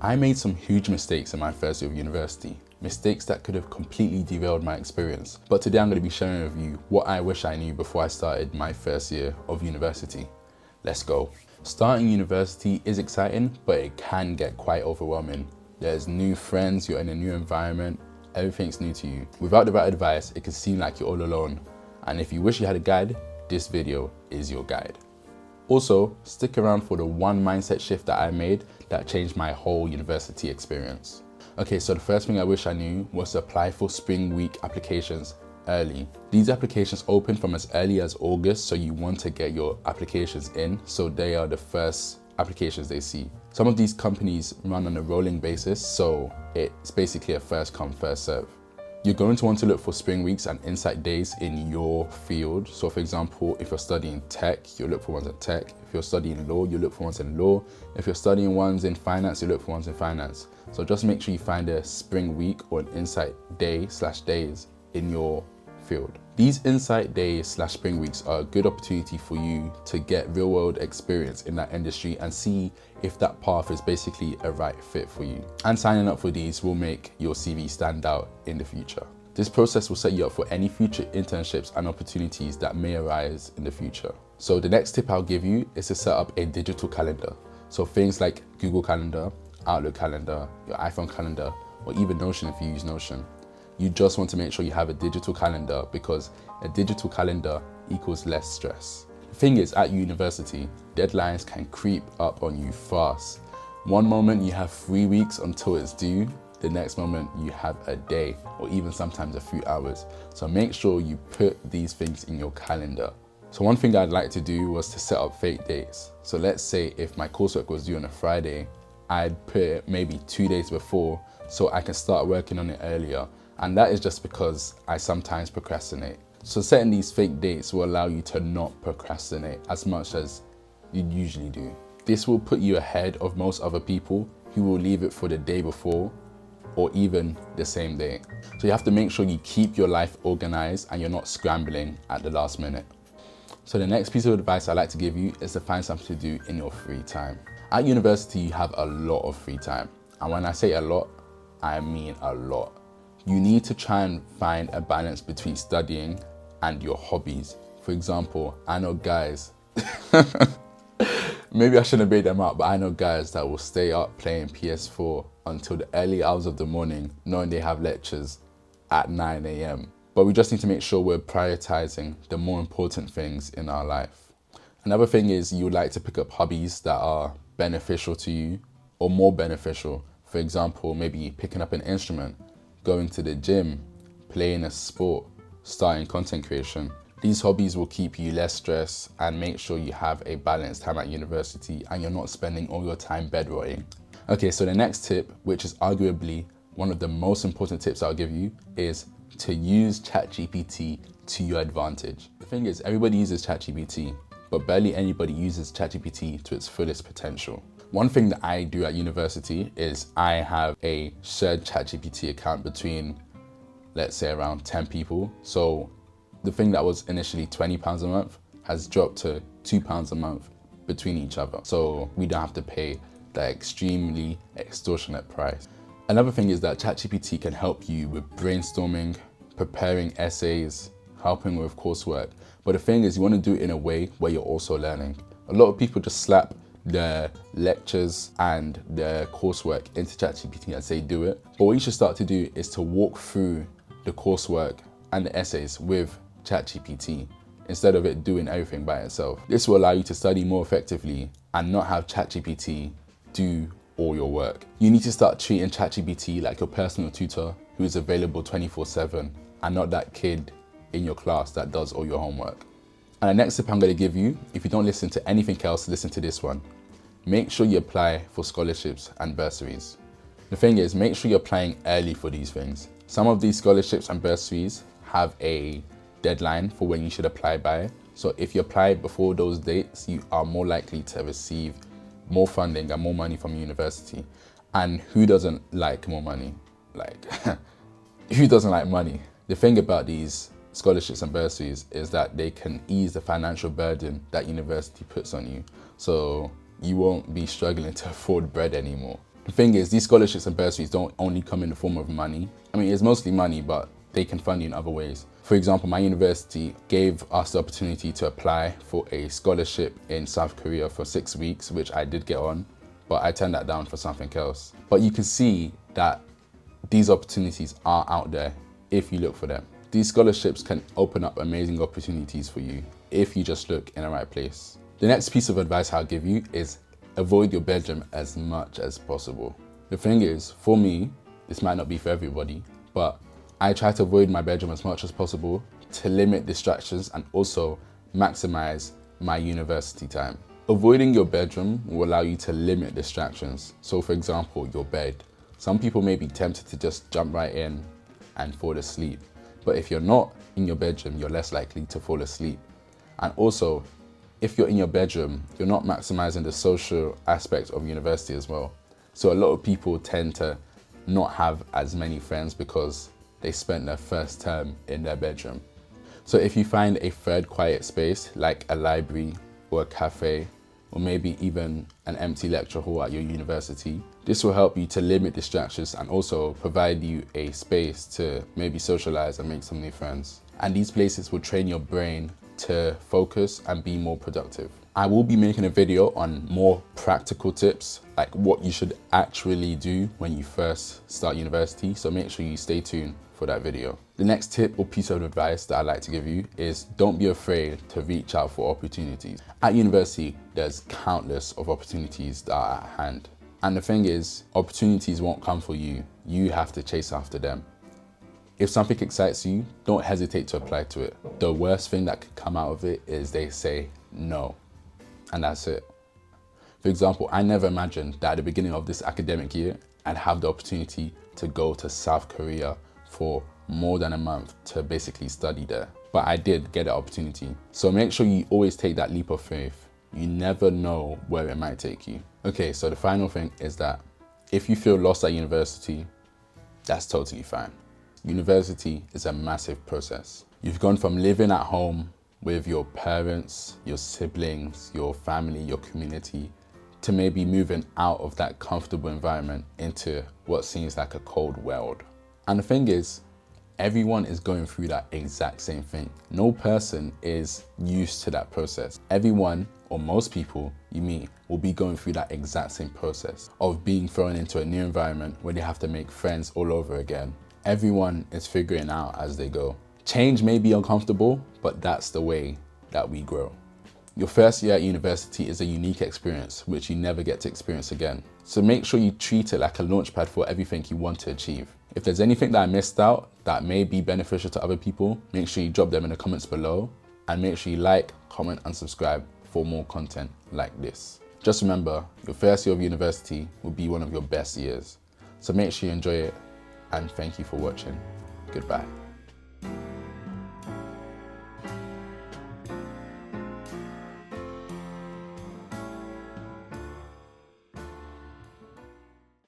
I made some huge mistakes in my first year of university, mistakes that could have completely derailed my experience. But today I'm going to be sharing with you what I wish I knew before I started my first year of university. Let's go. Starting university is exciting, but it can get quite overwhelming. There's new friends, you're in a new environment, everything's new to you. Without the right advice, it can seem like you're all alone. And if you wish you had a guide, this video is your guide. Also, stick around for the one mindset shift that I made that changed my whole university experience. Okay, so the first thing I wish I knew was to apply for spring week applications early. These applications open from as early as August, so you want to get your applications in, so they are the first applications they see. Some of these companies run on a rolling basis, so it's basically a first come, first serve. You're going to want to look for spring weeks and insight days in your field. So for example, if you're studying tech, you look for ones in tech. If you're studying law, you look for ones in law. If you're studying ones in finance, you look for ones in finance. So just make sure you find a spring week or an insight day/days in your field. These insight days/spring weeks are a good opportunity for you to get real world experience in that industry and see if that path is basically a right fit for you. And signing up for these will make your CV stand out in the future. This process will set you up for any future internships and opportunities that may arise in the future. So the next tip I'll give you is to set up a digital calendar. So things like Google Calendar, Outlook Calendar, your iPhone calendar, or even Notion if you use Notion. You just want to make sure you have a digital calendar because a digital calendar equals less stress. The thing is, at university, deadlines can creep up on you fast. One moment you have 3 weeks until it's due, the next moment you have a day or even sometimes a few hours. So make sure you put these things in your calendar. So one thing I'd like to do was to set up fake dates. So let's say if my coursework was due on a Friday, I'd put it maybe 2 days before so I can start working on it earlier. And that is just because I sometimes procrastinate. So setting these fake dates will allow you to not procrastinate as much as you usually do. This will put you ahead of most other people who will leave it for the day before or even the same day. So you have to make sure you keep your life organized and you're not scrambling at the last minute. So the next piece of advice I'd like to give you is to find something to do in your free time. At university, you have a lot of free time. And when I say a lot, I mean a lot. You need to try and find a balance between studying and your hobbies. For example, I know guys, maybe I shouldn't bait them out, but I know guys that will stay up playing PS4 until the early hours of the morning, knowing they have lectures at 9 a.m. But we just need to make sure we're prioritizing the more important things in our life. Another thing is you would like to pick up hobbies that are beneficial to you or more beneficial. For example, maybe picking up an instrument, going to the gym, playing a sport, starting content creation. These hobbies will keep you less stressed and make sure you have a balanced time at university and you're not spending all your time bedrotting. Okay, so the next tip, which is arguably one of the most important tips I'll give you, is to use ChatGPT to your advantage. The thing is, everybody uses ChatGPT, but barely anybody uses ChatGPT to its fullest potential. One thing that I do at university is I have a shared ChatGPT account between, let's say, around 10 people. So the thing that was initially £20 a month has dropped to £2 a month between each other. So we don't have to pay that extremely extortionate price. Another thing is that ChatGPT can help you with brainstorming, preparing essays, helping with coursework. But the thing is, you want to do it in a way where you're also learning. A lot of people just slap their lectures and their coursework into ChatGPT and say do it. But what you should start to do is to walk through the coursework and the essays with ChatGPT instead of it doing everything by itself. This will allow you to study more effectively and not have ChatGPT do all your work. You need to start treating ChatGPT like your personal tutor who is available 24/7 and not that kid in your class that does all your homework. And the next tip I'm going to give you, if you don't listen to anything else, listen to this one. Make sure you apply for scholarships and bursaries. The thing is, make sure you're applying early for these things. Some of these scholarships and bursaries have a deadline for when you should apply by. So if you apply before those dates, you are more likely to receive more funding and more money from university. And who doesn't like more money? Like, who doesn't like money? The thing about these scholarships and bursaries is that they can ease the financial burden that university puts on you. So you won't be struggling to afford bread anymore. The thing is, these scholarships and bursaries don't only come in the form of money. I mean, it's mostly money, but they can fund you in other ways. For example, my university gave us the opportunity to apply for a scholarship in South Korea for 6 weeks, which I did get on, but I turned that down for something else. But you can see that these opportunities are out there if you look for them. These scholarships can open up amazing opportunities for you if you just look in the right place. The next piece of advice I'll give you is avoid your bedroom as much as possible. The thing is, for me, this might not be for everybody, but I try to avoid my bedroom as much as possible to limit distractions and also maximize my university time. Avoiding your bedroom will allow you to limit distractions. So for example, your bed. Some people may be tempted to just jump right in and fall asleep. But if you're not in your bedroom, you're less likely to fall asleep. And also, if you're in your bedroom, you're not maximizing the social aspect of university as well. So a lot of people tend to not have as many friends because they spent their first term in their bedroom. So if you find a third quiet space like a library or a cafe, or maybe even an empty lecture hall at your university, this will help you to limit distractions and also provide you a space to maybe socialize and make some new friends. And these places will train your brain to focus and be more productive. I will be making a video on more practical tips, like what you should actually do when you first start university, so make sure you stay tuned for that video. The next tip or piece of advice that I'd like to give you is don't be afraid to reach out for opportunities. At university, there's countless of opportunities that are at hand. And the thing is, opportunities won't come for you. You have to chase after them. If something excites you, don't hesitate to apply to it. The worst thing that could come out of it is they say no, and that's it. For example, I never imagined that at the beginning of this academic year, I'd have the opportunity to go to South Korea for more than a month to basically study there. But I did get the opportunity. So make sure you always take that leap of faith. You never know where it might take you. Okay, so the final thing is that if you feel lost at university, that's totally fine. University is a massive process. You've gone from living at home with your parents, your siblings, your family, your community, to maybe moving out of that comfortable environment into what seems like a cold world. And the thing is, everyone is going through that exact same thing. No person is used to that process. Everyone, or most people you meet, will be going through that exact same process of being thrown into a new environment where they have to make friends all over again. Everyone is figuring out as they go. Change may be uncomfortable, but that's the way that we grow. Your first year at university is a unique experience which you never get to experience again. So make sure you treat it like a launchpad for everything you want to achieve. If there's anything that I missed out that may be beneficial to other people, make sure you drop them in the comments below, and make sure you like, comment and subscribe for more content like this. Just remember, your first year of university will be one of your best years. So make sure you enjoy it, and thank you for watching. Goodbye.